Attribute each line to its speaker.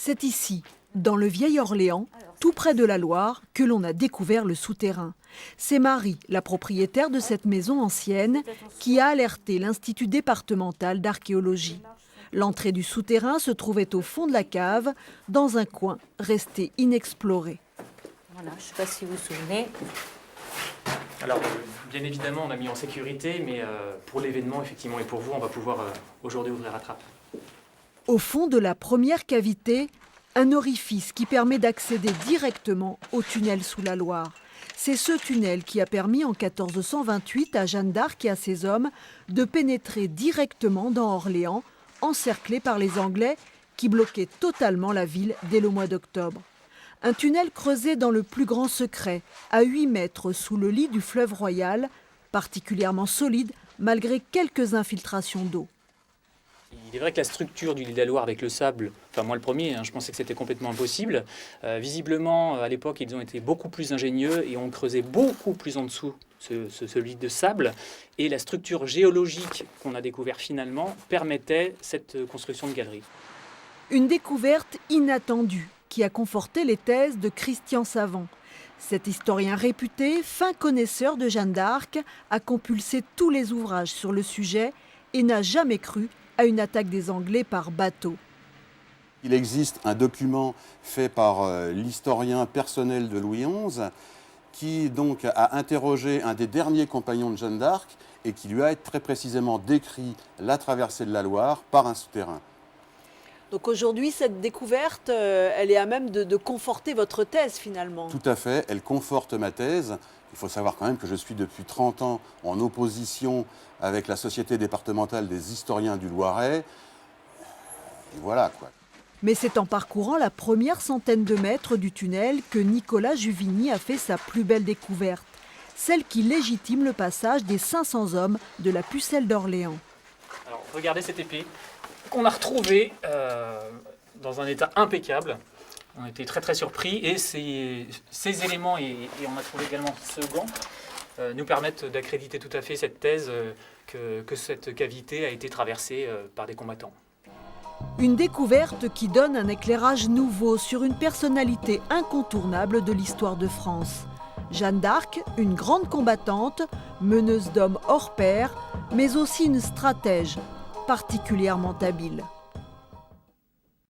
Speaker 1: C'est ici, dans le Vieil Orléans, tout près de la Loire, que l'on a découvert le souterrain. C'est Marie, la propriétaire de cette maison ancienne, qui a alerté l'Institut départemental d'archéologie. L'entrée du souterrain se trouvait au fond de la cave, dans un coin resté inexploré.
Speaker 2: Voilà, je ne sais pas si vous vous souvenez.
Speaker 3: Alors, bien évidemment, on a mis en sécurité, mais pour l'événement, effectivement, et pour vous, on va pouvoir aujourd'hui ouvrir la trappe.
Speaker 1: Au fond de la première cavité, un orifice qui permet d'accéder directement au tunnel sous la Loire. C'est ce tunnel qui a permis en 1428 à Jeanne d'Arc et à ses hommes de pénétrer directement dans Orléans, encerclés par les Anglais qui bloquaient totalement la ville dès le mois d'octobre. Un tunnel creusé dans le plus grand secret, à 8 mètres sous le lit du fleuve Royal, particulièrement solide malgré quelques infiltrations d'eau.
Speaker 3: Il est vrai que la structure du lit de la Loire avec le sable, enfin moi le premier, je pensais que c'était complètement impossible. Visiblement, à l'époque, ils ont été beaucoup plus ingénieux et ont creusé beaucoup plus en dessous ce lit de sable. Et la structure géologique qu'on a découvert finalement permettait cette construction de galerie.
Speaker 1: Une découverte inattendue qui a conforté les thèses de Christian Savant. Cet historien réputé, fin connaisseur de Jeanne d'Arc, a compulsé tous les ouvrages sur le sujet et n'a jamais cru à une attaque des Anglais par bateau.
Speaker 4: Il existe un document fait par l'historien personnel de Louis XI qui donc a interrogé un des derniers compagnons de Jeanne d'Arc et qui lui a très précisément décrit la traversée de la Loire par un souterrain.
Speaker 1: Donc aujourd'hui, cette découverte, elle est à même de conforter votre thèse finalement.
Speaker 4: Tout à fait, elle conforte ma thèse. Il faut savoir quand même que je suis depuis 30 ans en opposition avec la Société départementale des historiens du Loiret. Et voilà quoi.
Speaker 1: Mais c'est en parcourant la première centaine de mètres du tunnel que Nicolas Juvigny a fait sa plus belle découverte. Celle qui légitime le passage des 500 hommes de la Pucelle d'Orléans.
Speaker 3: Alors regardez cette épée qu'on a retrouvée dans un état impeccable. On était très surpris et ces éléments, et on a trouvé également ce gant, nous permettent d'accréditer tout à fait cette thèse que cette cavité a été traversée par des combattants.
Speaker 1: Une découverte qui donne un éclairage nouveau sur une personnalité incontournable de l'histoire de France. Jeanne d'Arc, une grande combattante, meneuse d'hommes hors pair, mais aussi une stratège particulièrement habile.